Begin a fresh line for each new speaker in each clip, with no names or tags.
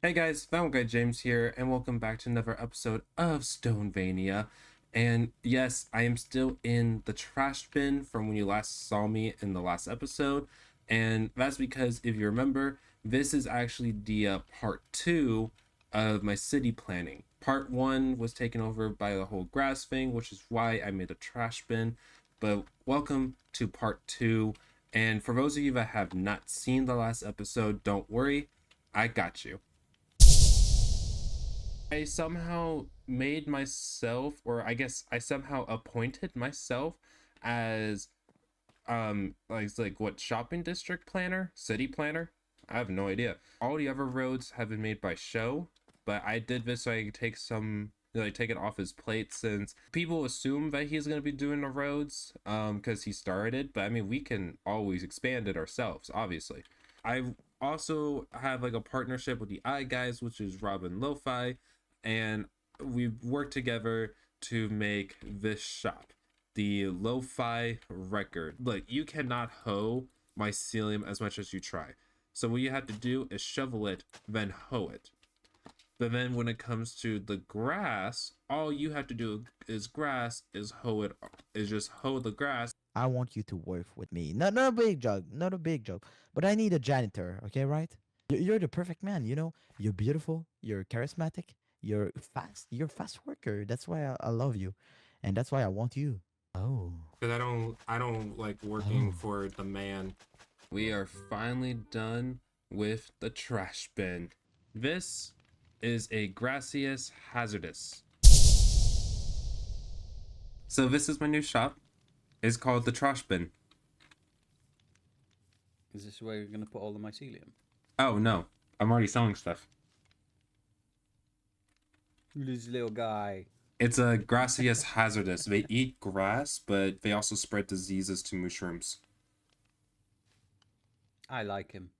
Hey guys, Found Guy James here, and welcome back to another episode of StoneVania. And yes, I am still in the trash bin from when you last saw me in the last episode, and that's because if you remember, this is actually the part two of my city planning. Part one was taken over by the whole grass thing, which is why I made a trash bin. But welcome to part two. And for those of you that have not seen the last episode, don't worry, I got you. I somehow made myself, or I guess I somehow appointed myself as like what, shopping district planner, city planner. I have no idea. All the other roads have been made by Show, but I did this so I could take some, like, take it off his plate, since people assume that he's going to be doing the roads because he started it. But I mean, we can always expand it ourselves, obviously. I also have like a partnership with the I guys, which is Rob and Lo-Fi, and we work together to make this shop, the Lo-Fi record. Look, you cannot hoe mycelium as much as you try, so what you have to do is shovel it, then hoe it. But then when it comes to the grass, all you have to do is hoe it, is just hoe the grass.
I want you to work with me. Not a big job, not a big job, but I need a janitor. Okay, right? You're the perfect man. You're beautiful. You're charismatic. You're fast. You're a fast worker. That's why I love you, and that's why I want you. Oh,
Because I don't like working
oh.
for the man. We are finally done with the trash bin. This is a Gracias hazardous. So this is my new shop. It's called the trash bin.
Is this where you're going to put all the mycelium?
Oh no, I'm already selling stuff.
This little guy.
It's a Gracias hazardous. They eat grass, but they also spread diseases to mushrooms.
I like him.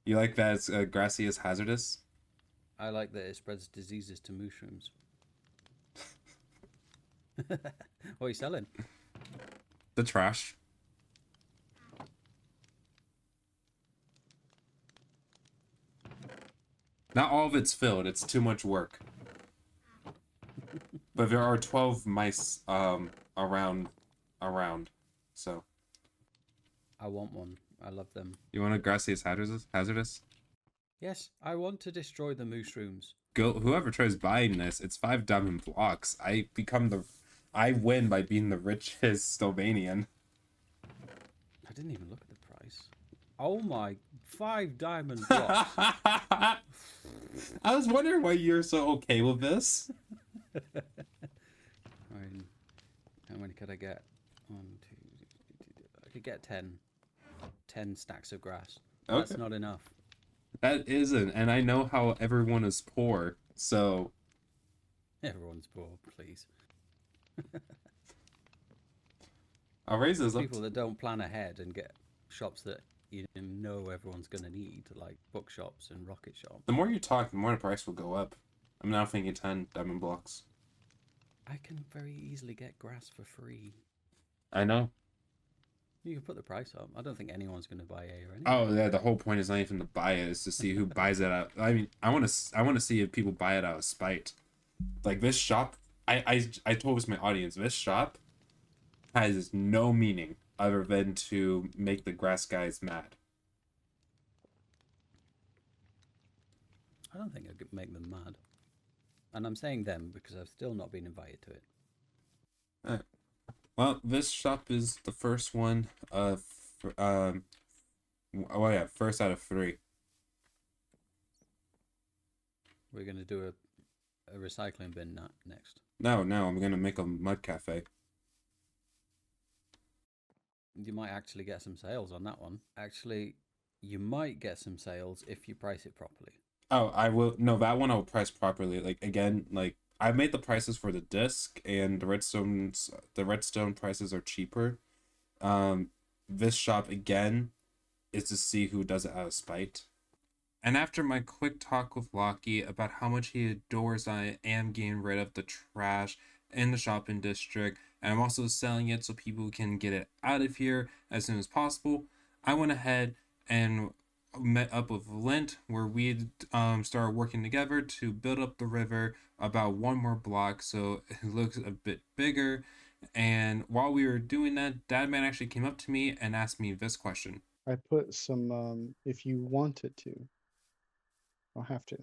You like that it's Gracias hazardous?
I like that it spreads diseases to mushrooms. What are you selling?
The trash. Not all of it's filled. It's too much work. But there are 12 mice around. So
I want one. I love them.
you want a Gracias hazardous?
Yes, I want to destroy the mushrooms.
Go, whoever tries buying this, it's 5 diamond blocks. I win by being the richest StoneVanian.
I didn't even look at the price. Oh my, 5 diamond blocks.
I was wondering why you're so okay with this.
I mean, how many could I get? 1, 2, I could get 10 stacks of grass.
Okay.
That's not enough.
That isn't, and I know how everyone is poor, so
Everyone's poor, please.
I'll raise this up.
People that don't plan ahead and get shops that you know everyone's going to need, like bookshops and rocket shops.
The more you talk, the more the price will go up. I'm now thinking 10 diamond blocks.
I can very easily get grass for free.
I know.
You can put the price up. I don't think anyone's going to buy A or anything.
Oh yeah, the whole point is not even to buy it; is to see who buys it out. I mean, I want to see if people buy it out of spite. Like this shop, I told this my audience. This shop has no meaning other than to make the grass guys mad.
I don't think I could make them mad. And I'm saying them because I've still not been invited to it.
Well, this shop is the first one of oh yeah, first out of 3.
We're going to do a recycling bin next.
No, I'm gonna make a mud cafe.
You might actually get some sales on that one. Actually, you might get some sales if you price it properly.
Oh, I will. No, that one I'll price properly. Like again, like I made the prices for the disc, and the redstone prices are cheaper. This shop again is to see who does it out of spite. And after my quick talk with Lockie about how much he adores I am getting rid of the trash in the shopping district, and I'm also selling it so people can get it out of here as soon as possible, I went ahead and met up with Lint, where we started working together to build up the river about one more block so it looks a bit bigger. And while we were doing that, Dadman actually came up to me and asked me this question.
I put some, if you wanted to, don't have to.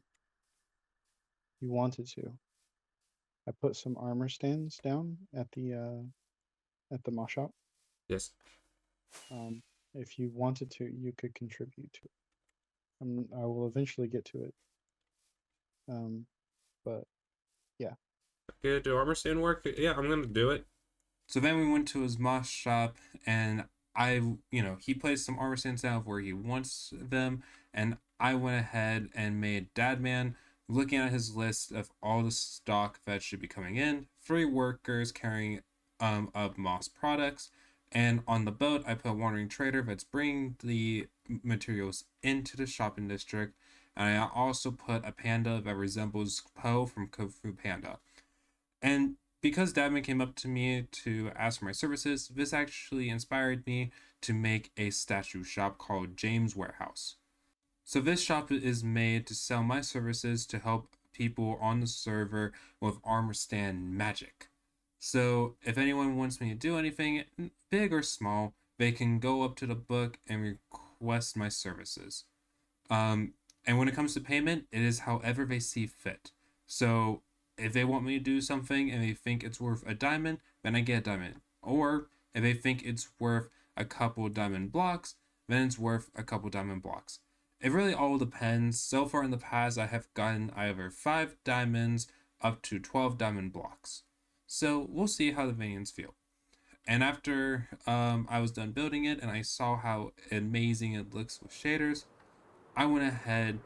You wanted to. I put some armor stands down at the mosh shop.
Yes.
If you wanted to, you could contribute to it. I will eventually get to it. But yeah.
Gonna do armor stand work? Yeah, I'm gonna do it. So then we went to his mosh shop, and he placed some armor stands down where he wants them, and I went ahead and made Dadman, looking at his list of all the stock that should be coming in, 3 workers carrying up Moss products, and on the boat I put a wandering trader that's bringing the materials into the shopping district, and I also put a panda that resembles Po from Kung Fu Panda. And because Dadman came up to me to ask for my services, this actually inspired me to make a statue shop called James Warehouse. So this shop is made to sell my services to help people on the server with armor stand magic. So if anyone wants me to do anything, big or small, they can go up to the book and request my services. And when it comes to payment, it is however they see fit. So if they want me to do something and they think it's worth a diamond, then I get a diamond. Or if they think it's worth a couple diamond blocks, then it's worth a couple diamond blocks. It really all depends. So far in the past, I have gotten either 5 diamonds up to 12 diamond blocks. So we'll see how the Vanians feel. And after I was done building it and I saw how amazing it looks with shaders, I went ahead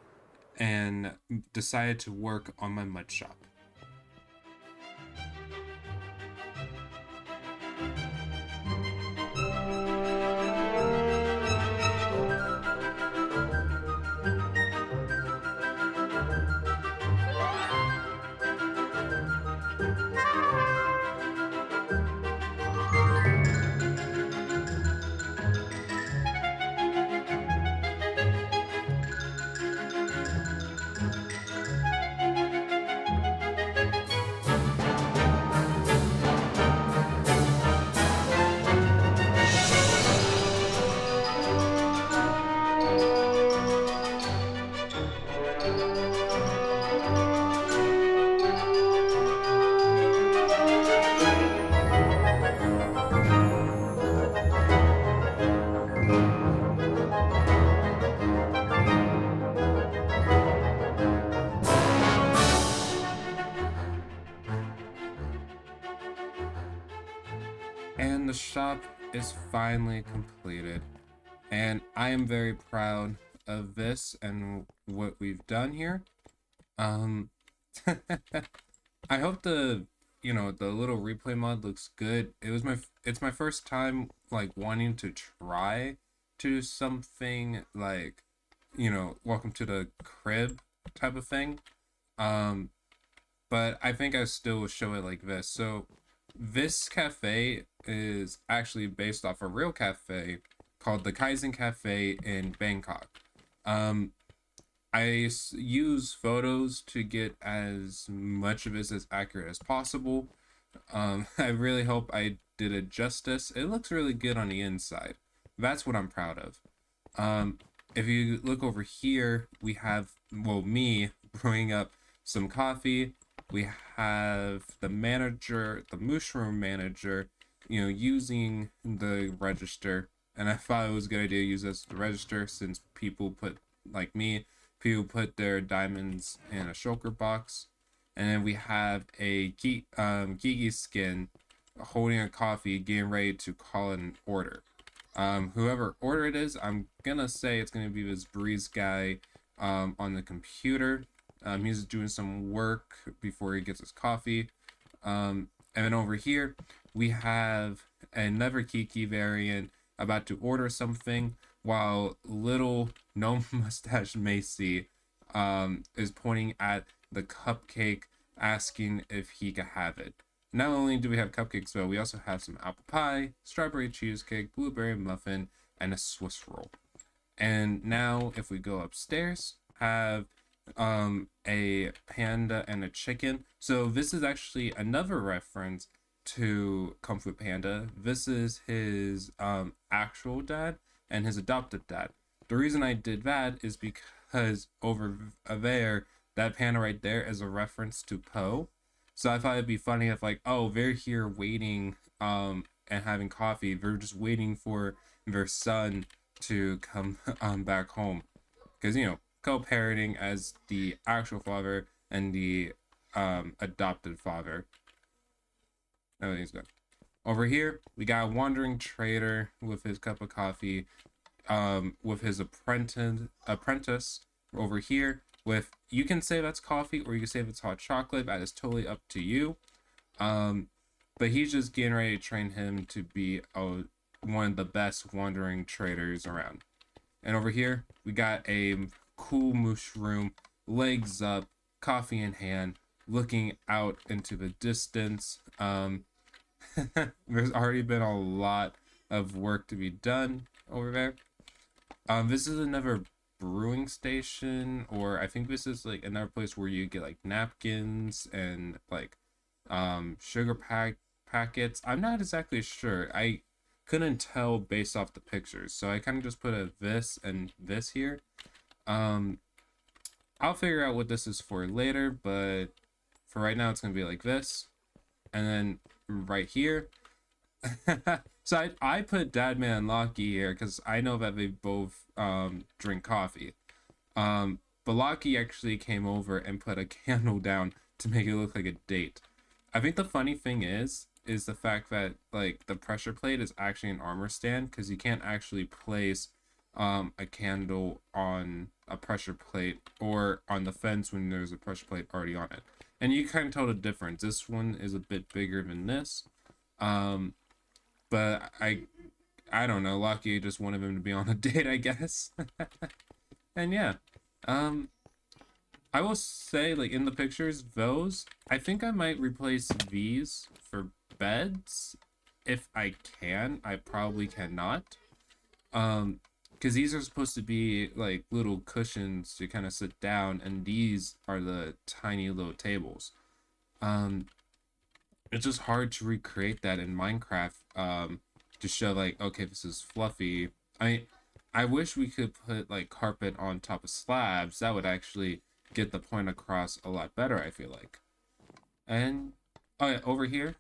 and decided to work on my mud shop. And the shop is finally completed. And I am very proud of this and what we've done here. I hope the little replay mod looks good. It's my first time like wanting to try to do something like, welcome to the crib type of thing. But I think I still will show it like this. So this cafe is actually based off a real cafe called the Kaizen Cafe in Bangkok. I use photos to get as much of it as accurate as possible. I really hope I did it justice. It looks really good on the inside. That's what I'm proud of. If you look over here, we have, me brewing up some coffee. We have the manager, the mushroom manager, using the register. And I thought it was a good idea to use this as the register since people put their diamonds in a shulker box. And then we have a Gigi skin holding a coffee, getting ready to call an order. Whoever order it is, I'm gonna say it's gonna be this Breeze guy on the computer. He's doing some work before he gets his coffee. And then over here, we have another Kiki variant about to order something, while little no mustache Macy is pointing at the cupcake, asking if he could have it. Not only do we have cupcakes, though, we also have some apple pie, strawberry cheesecake, blueberry muffin, and a Swiss roll. And now if we go upstairs, have a panda and a chicken. So this is actually another reference to Kung Fu Panda. This is his actual dad and his adopted dad. The reason I did that is because over there, that panda right there is a reference to Poe. So I thought it'd be funny if like, oh, they're here waiting and having coffee. They're just waiting for their son to come back home. Because, you know, co-parenting as the actual father and the adopted father. Everything's good. Over here, we got a wandering trader with his cup of coffee, with his apprentice over here. With, you can say that's coffee or you can say it's hot chocolate. That is totally up to you. But he's just getting ready to train him to be one of the best wandering traders around. And over here, we got a cool mushroom, legs up, coffee in hand, looking out into the distance. There's already been a lot of work to be done over there. This is another brewing station, or I think this is like another place where you get like napkins and like sugar packets. I'm not exactly sure. I couldn't tell based off the pictures, so I kind of just put a this and this here. I'll figure out what this is for later, but for right now it's gonna be like this, and then right here. So I put Dadman and Locky here because I know that they both drink coffee. But Locky actually came over and put a candle down to make it look like a date. I think the funny thing is the fact that like the pressure plate is actually an armor stand, because you can't actually place a candle on a pressure plate or on the fence when there's a pressure plate already on it. And you kind of tell the difference. This one is a bit bigger than this. But I don't know, Lucky just wanted him to be on a date, I guess. And yeah, I will say, like, in the pictures, those, I think I might replace these for beds if I can. I probably cannot, because these are supposed to be like little cushions to kind of sit down, and these are the tiny little tables. It's just hard to recreate that in Minecraft, to show like, okay, this is fluffy. I wish we could put like carpet on top of slabs. That would actually get the point across a lot better, I feel like. And oh yeah, over here,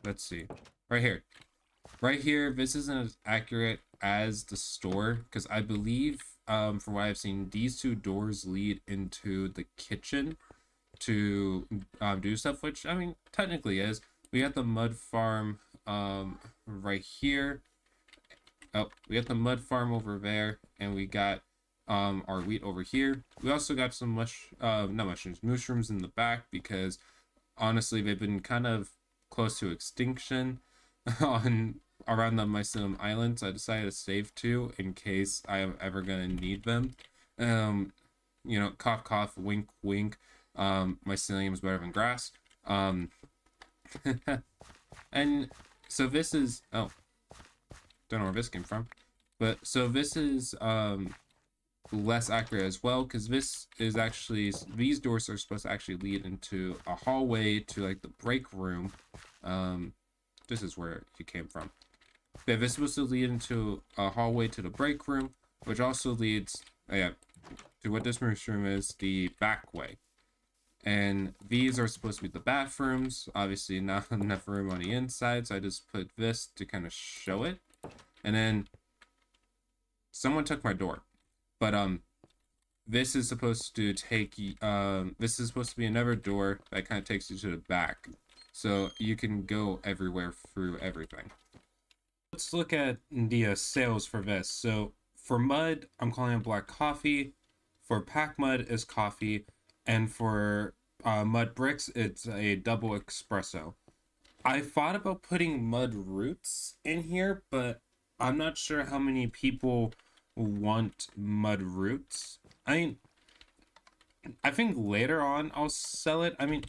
let's see, right here, this isn't as accurate as the store, because I believe, from what I've seen, these two doors lead into the kitchen to do stuff, which I mean technically is. We got the mud farm right here. Oh, we got the mud farm over there, and we got our wheat over here. We also got some mushrooms in the back, because honestly they've been kind of close to extinction around the Mycelium Island, so I decided to save two in case I am ever gonna need them. You know, cough cough, wink wink. Mycelium is better than grass. And so this is, oh, don't know where this came from, but so this is less accurate as well, because this is actually, these doors are supposed to actually lead into a hallway to like the break room. This is where it came from. Yeah, this is supposed to lead into a hallway to the break room, which also leads, to what this room is, the back way. And these are supposed to be the bathrooms. Obviously not enough room on the inside, so I just put this to kind of show it. And then someone took my door, but this is supposed to take this is supposed to be another door that kind of takes you to the back, so you can go everywhere through everything. Let's look at the sales for this. So for mud, I'm calling it black coffee. For pack mud is coffee. And for mud bricks, it's a double espresso. I thought about putting mud roots in here, but I'm not sure how many people want mud roots. I mean, I think later on I'll sell it. I mean,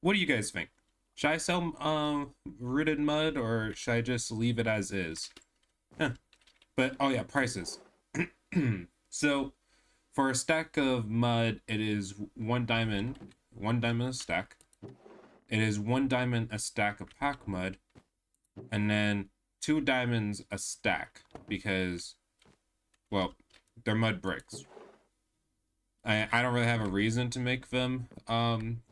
what do you guys think? Should I sell rooted mud, or should I just leave it as is? But oh yeah, prices. So for a stack of mud, it is 1 diamond, 1 diamond a stack. It is 1 diamond a stack of pack mud, and then 2 diamonds a stack because, well, they're mud bricks. I don't really have a reason to make them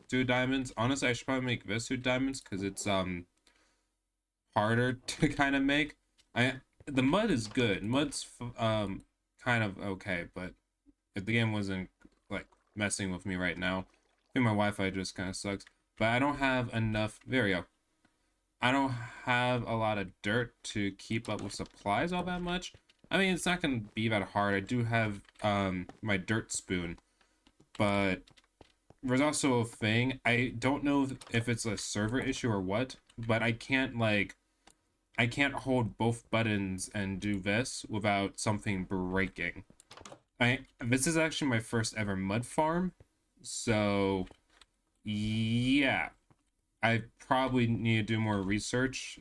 2 diamonds. Honestly, I should probably make this 2 diamonds because it's harder to kind of make. The mud is good. Mud's kind of okay, but if the game wasn't like messing with me right now, I think my Wi-Fi just kind of sucks. But I don't have enough. There we go. I don't have a lot of dirt to keep up with supplies all that much. I mean, it's not gonna be that hard. I do have my dirt spoon, but there's also a thing. I don't know if it's a server issue or what, but I can't hold both buttons and do this without something breaking. This is actually my first ever mud farm, so yeah, I probably need to do more research.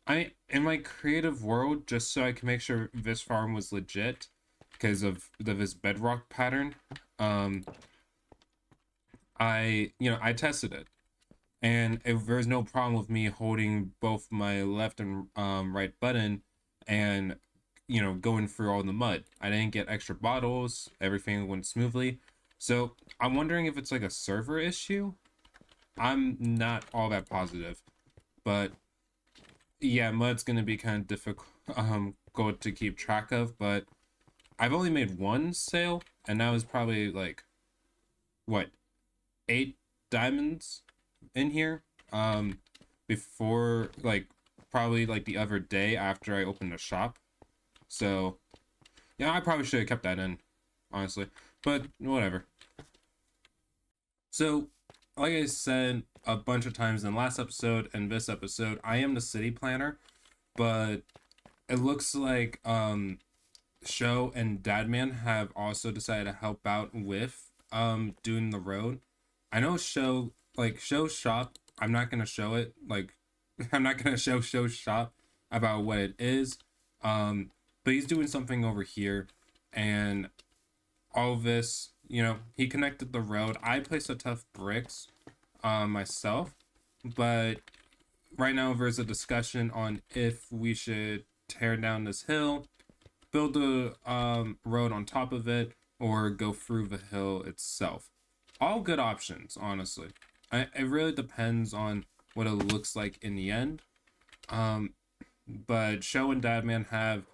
In my creative world, just so I can make sure this farm was legit because of this bedrock pattern, I tested it, and if there's no problem with me holding both my left and right button and going through all the mud. I didn't get extra bottles, everything went smoothly. So I'm wondering if it's like a server issue. I'm not all that positive, but yeah, mud's gonna be kind of difficult to keep track of. But I've only made one sale, and that was probably like what, 8 diamonds in here before, like, probably like the other day after I opened the shop. So yeah, I probably should have kept that in, honestly, but whatever. So like I said a bunch of times in the last episode and this episode, I am the city planner, but it looks like Show and Dadman have also decided to help out with doing the road. I know Show's shop, I'm not gonna show it, like I'm not gonna show Show's shop about what it is, but he's doing something over here, and all this, he connected the road. I placed the tough bricks myself, but right now there's a discussion on if we should tear down this hill, build a road on top of it, or go through the hill itself. All good options, honestly. It really depends on what it looks like in the end. But Show and Dadman have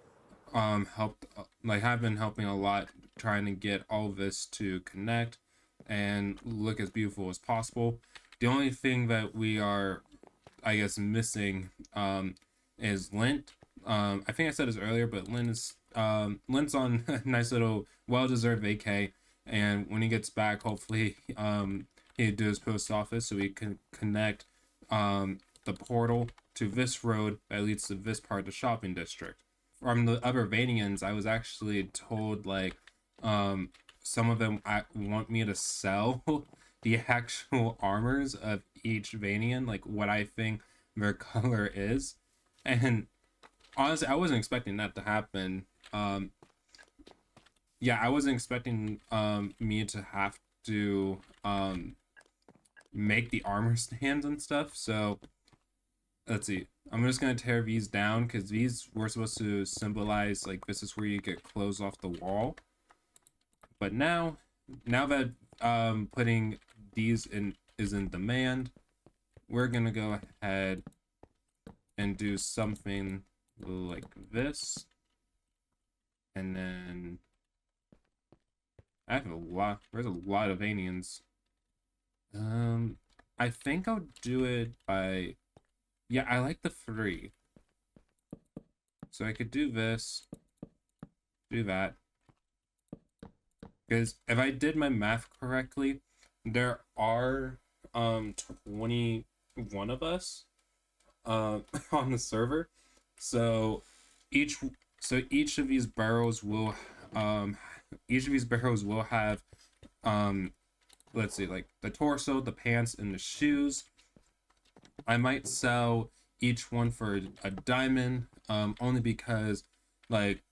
have been helping a lot, trying to get all of this to connect and look as beautiful as possible. The only thing that we are, I guess, missing is Lint. I think I said this earlier, but Lint's on a nice little well-deserved vacay, and when he gets back, hopefully he'll do his post office so we can connect the portal to this road that leads to this part of the shopping district. From the other Vanians, I was actually told some of them want me to sell the actual armors of each Vanian, like what I think their color is. And honestly, I wasn't expecting that to happen. Yeah, I wasn't expecting me to have to make the armor stands and stuff. So let's see. I'm just gonna tear these down because these were supposed to symbolize like this is where you get clothes off the wall. But now that putting these in is in demand, we're gonna go ahead and do something like this. And then I have there's a lot of Vanians. I think I'll do it by, yeah, I like the 3. So I could do this, do that. Because if I did my math correctly, there are 21 of us on the server. So each of these barrels will have let's see, like the torso, the pants, and the shoes. I might sell each one for a diamond, only because like,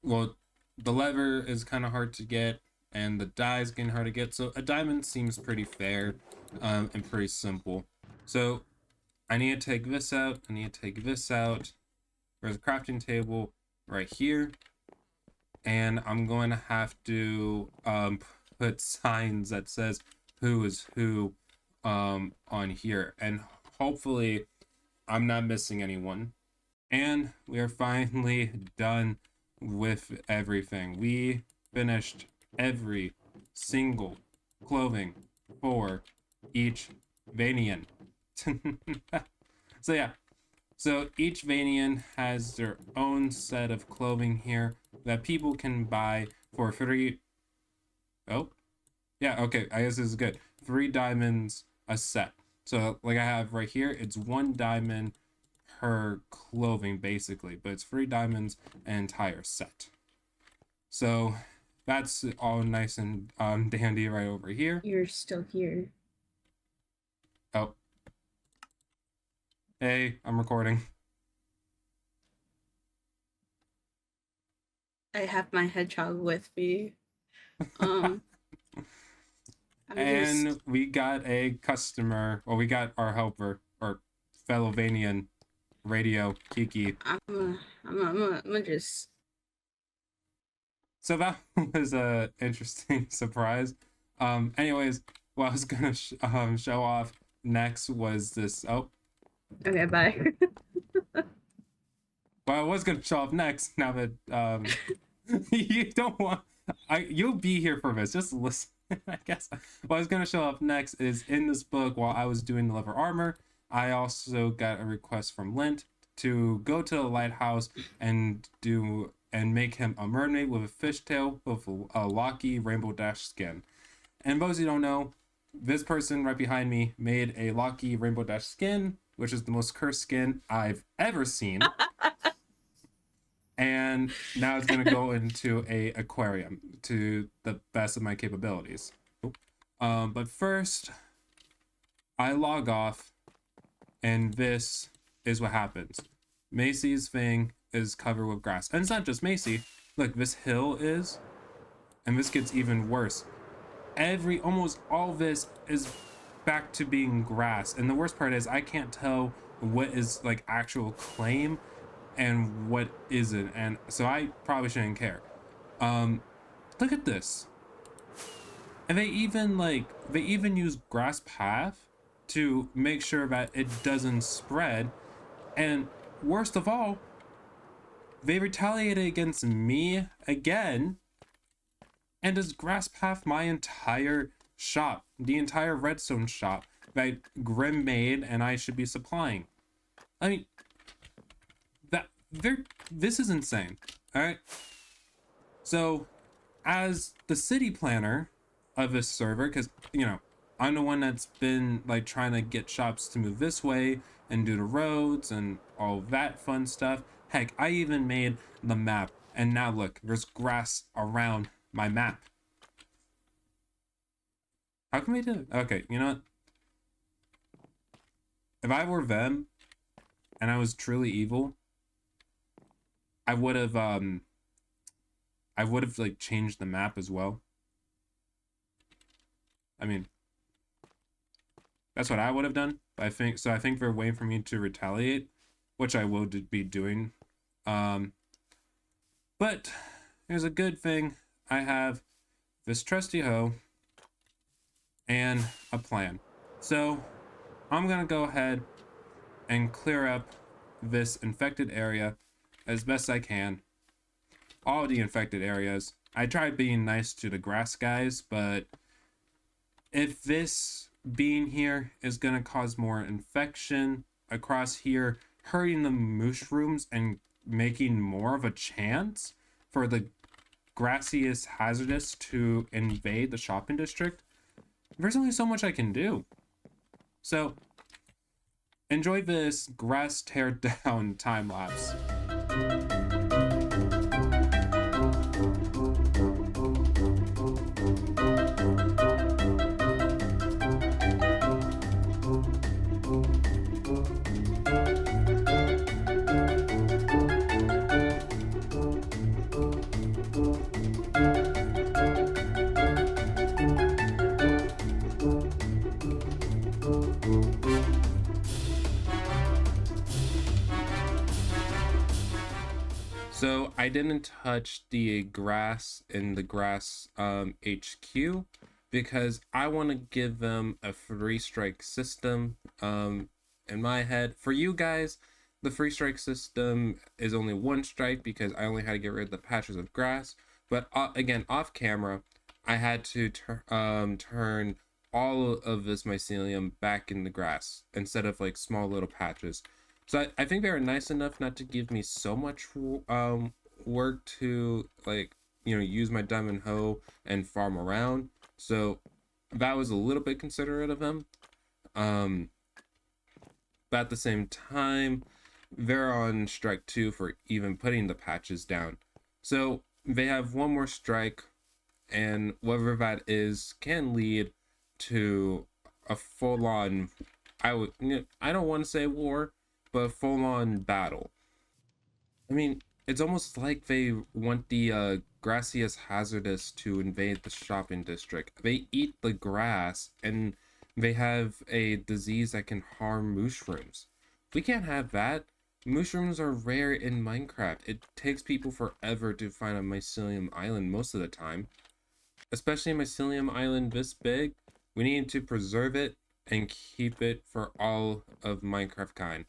well, the lever is kind of hard to get, and the die is getting hard to get. So a diamond seems pretty fair, and pretty simple. So I need to take this out. I need to take this out. There's a crafting table right here, and I'm going to have to put signs that says who is who on here, and hopefully I'm not missing anyone. And we are finally done with everything. We finished every single clothing for each Vanian. So yeah, so each Vanian has their own set of clothing here that people can buy for 3. Oh, yeah, okay, I guess this is good. 3 diamonds a set. So like I have right here, it's 1 diamond per clothing basically, but it's 3 diamonds an entire set. So that's all nice and dandy right over here.
You're still here.
Oh. Hey, I'm recording.
I have my hedgehog with me. I'm
And
just,
we got a customer, well, we got our helper, or fellow Vanian, Radio Kiki.
I'm just.
So that was a interesting surprise. Anyways, what I was gonna show off next was this. Oh,
Okay, bye.
what I was gonna show off next. Now that you don't want, you'll be here for this. Just listen. I guess what I was gonna show off next is in this book. While I was doing the leather armor, I also got a request from Lint to go to the lighthouse and make him a mermaid with a fishtail with a locky rainbow dash skin. And those who don't know, this person right behind me made a locky rainbow dash skin, which is the most cursed skin I've ever seen. And now it's gonna go into a aquarium to the best of my capabilities. But first, I log off, and this is what happens. Macy's thing is covered with grass, and it's not just Macy. Look, this hill is, and this gets even worse. Almost all this is back to being grass, and the worst part is I can't tell what is like actual claim and what isn't, and so I probably shouldn't care. Look at this. And they even use grass path to make sure that it doesn't spread. And worst of all, they retaliated against me again and just grass path my entire shop, the entire redstone shop that Grim made and I should be supplying. I mean, this is insane. All right. So, as the city planner of this server, because I'm the one that's been like trying to get shops to move this way and do the roads and all that fun stuff. Heck, I even made the map, and now look, there's grass around my map. How can we do it? Okay, you know what? If I were them and I was truly evil, I would have like changed the map as well. I mean, that's what I would have done. I think they're waiting for me to retaliate, which I will be doing. But here's a good thing. I have this trusty hoe and a plan. So I'm gonna go ahead and clear up this infected area as best I can. All the infected areas. I tried being nice to the grass guys, but if this being here is gonna cause more infection across here, hurting the mushrooms and making more of a chance for the grassiest hazardous to invade the shopping district, there's only so much I can do. So enjoy this grass tear down time lapse. I didn't touch the grass in the grass HQ because I want to give them a 3-strike system. In my head, for you guys, the 3-strike system is only 1 strike because I only had to get rid of the patches of grass. But again, off camera, I had to turn all of this mycelium back in the grass instead of like small little patches. So I think they were nice enough not to give me so much work to, like, use my diamond hoe and farm around. So that was a little bit considerate of them. But at the same time, they're on strike 2 for even putting the patches down. So they have 1 more strike, and whatever that is can lead to a full-on, I don't want to say war, but a full-on battle. I mean, it's almost like they want the Gracias hazardous to invade the shopping district. They eat the grass, and they have a disease that can harm mushrooms. We can't have that. Mushrooms are rare in Minecraft. It takes people forever to find a mycelium island most of the time. Especially a mycelium island this big. We need to preserve it and keep it for all of Minecraft kind.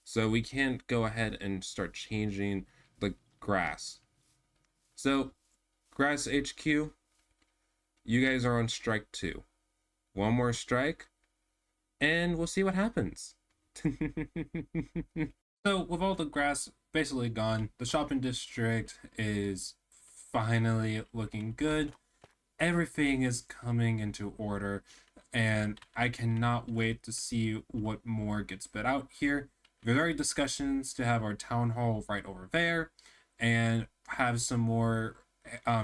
So we can't go ahead and start changing the grass. So, Grass HQ, you guys are on strike 2. 1 more strike, and we'll see what happens. So, with all the grass basically gone, the shopping district is finally looking good. Everything is coming into order, and I cannot wait to see what more gets put out here. There's already discussions to have our town hall right over there, and have some more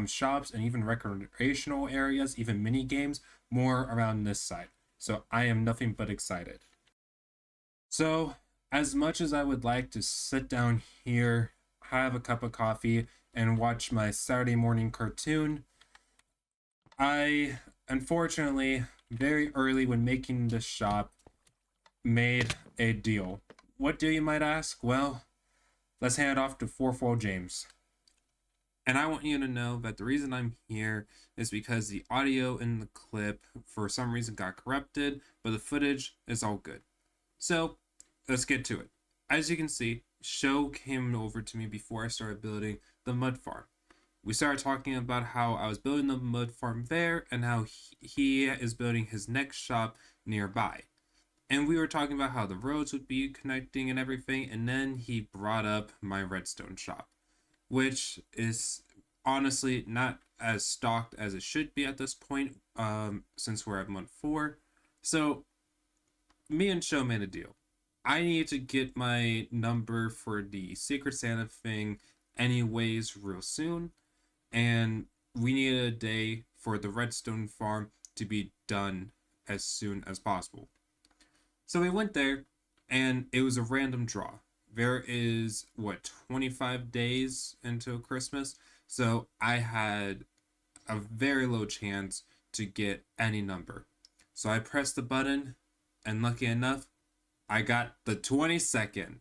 shops and even recreational areas, even mini games, more around this side. So I am nothing but excited. So as much as I would like to sit down here, have a cup of coffee, and watch my Saturday morning cartoon, I unfortunately, very early when making this shop, made a deal. What deal, you might ask? Well, let's hand it off to Fourfold James. And I want you to know that the reason I'm here is because the audio in the clip for some reason got corrupted, but the footage is all good. So let's get to it. As you can see, Sho came over to me before I started building the mud farm. We started talking about how I was building the mud farm there and how he is building his next shop nearby. And we were talking about how the roads would be connecting and everything, and then he brought up my redstone shop, which is honestly not as stocked as it should be at this point, since we're at month 4. So me and Sho made a deal. I need to get my number for the Secret Santa thing anyways real soon, and we needed a day for the redstone farm to be done as soon as possible. So we went there, and it was a random draw. There is, 25 days until Christmas, so I had a very low chance to get any number. So I pressed the button, and lucky enough, I got the 22nd.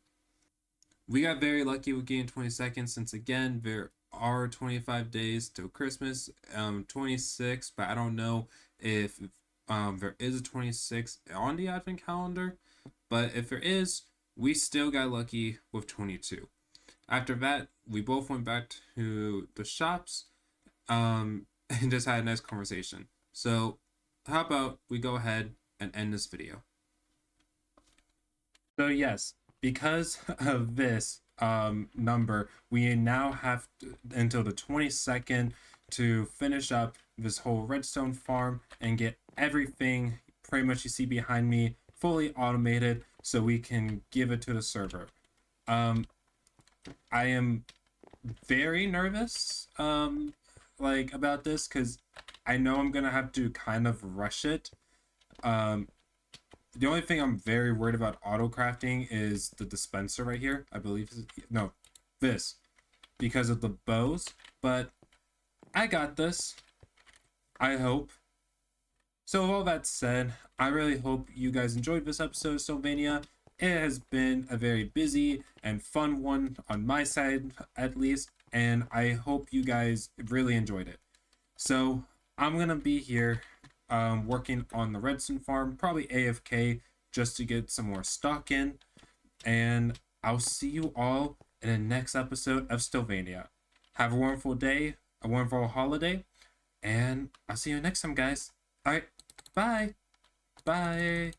We got very lucky with getting 22nd, since again, there are 25 days till Christmas, 26, but I don't know if there is a 26 on the advent calendar, but if there is, we still got lucky with 22. After that, we both went back to the shops, and just had a nice conversation. So how about we go ahead and end this video. So yes, because of this number, we now have until the 22nd to finish up this whole redstone farm and get everything pretty much you see behind me fully automated, so we can give it to the server. I am very nervous about this, because I know I'm gonna have to kind of rush it. The only thing I'm very worried about auto crafting is the dispenser right here. I believe this, because of the bows, but I got this, I hope. So with all that said, I really hope you guys enjoyed this episode of StoneVania. It has been a very busy and fun one on my side, at least. and I hope you guys really enjoyed it. So I'm gonna be here working on the redstone farm, probably AFK, just to get some more stock in, and I'll see you all in the next episode of StoneVania. Have a wonderful day, a wonderful holiday, and I'll see you next time, guys. All right, bye. Bye.